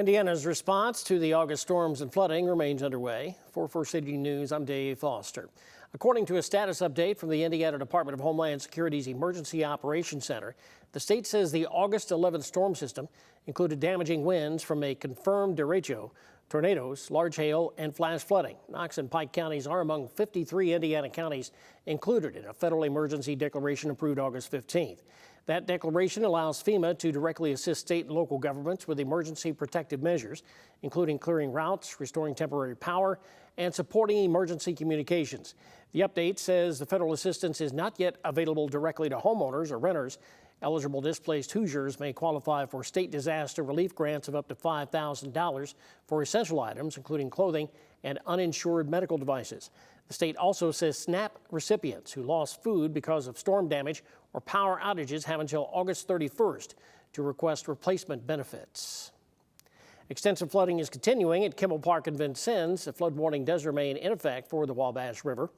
Indiana's response to the August storms and flooding remains underway. For City News, I'm Dave Foster. According to a status update from the Indiana Department of Homeland Security's Emergency Operations Center, the state says the August 11th storm system included damaging winds from a confirmed derecho, tornadoes, large hail, and flash flooding. Knox and Pike counties are among 53 Indiana counties included in a federal emergency declaration approved August 15th. That declaration allows FEMA to directly assist state and local governments with emergency protective measures, including clearing routes, restoring temporary power, and supporting emergency communications. The update says the federal assistance is not yet available directly to homeowners or renters. Eligible displaced Hoosiers may qualify for state disaster relief grants of up to $5,000 for essential items, including clothing and uninsured medical devices. The state also says SNAP recipients who lost food because of storm damage or power outages have until August 31st to request replacement benefits. Extensive flooding is continuing at Kimmel Park in Vincennes. A flood warning does remain in effect for the Wabash River.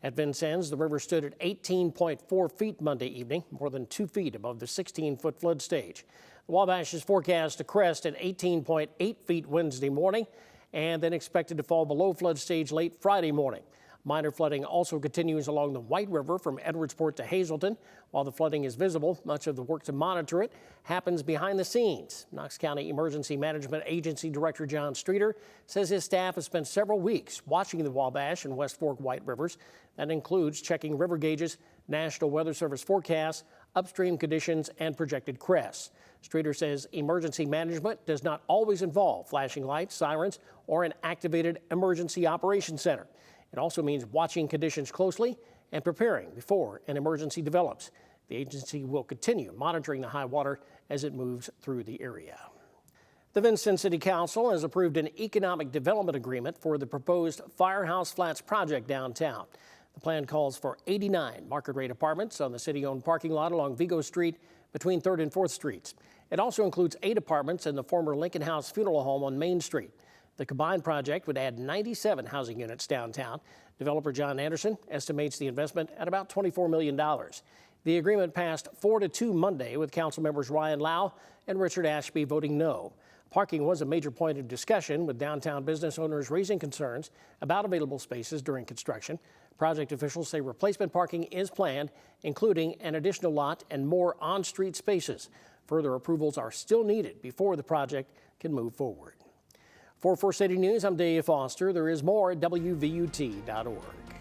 At Vincennes, the river stood at 18.4 feet Monday evening, more than 2 feet above the 16-foot flood stage. The Wabash is forecast to crest at 18.8 feet Wednesday morning and then expected to fall below flood stage late Friday morning. Minor flooding also continues along the White River from Edwardsport to Hazleton. While the flooding is visible, much of the work to monitor it happens behind the scenes. Knox County Emergency Management Agency Director John Streeter says his staff has spent several weeks watching the Wabash and West Fork White Rivers. That includes checking river gauges, National Weather Service forecasts, upstream conditions, and projected crests. Streeter says emergency management does not always involve flashing lights, sirens, or an activated emergency operations center. It also means watching conditions closely and preparing before an emergency develops. The agency will continue monitoring the high water as it moves through the area. The Vincennes City Council has approved an economic development agreement for the proposed Firehouse Flats project downtown. The plan calls for 89 market-rate apartments on the city-owned parking lot along Vigo Street between 3rd and 4th Streets. It also includes 8 apartments in the former Lincoln House Funeral Home on Main Street. The combined project would add 97 housing units downtown. Developer John Anderson estimates the investment at about $24 million. The agreement passed 4-2 Monday, with council members Ryan Lau and Richard Ashby voting no. Parking was a major point of discussion, with downtown business owners raising concerns about available spaces during construction. Project officials say replacement parking is planned, including an additional lot and more on-street spaces. Further approvals are still needed before the project can move forward. For City News, I'm Dave Foster. There is more at WVUT.org.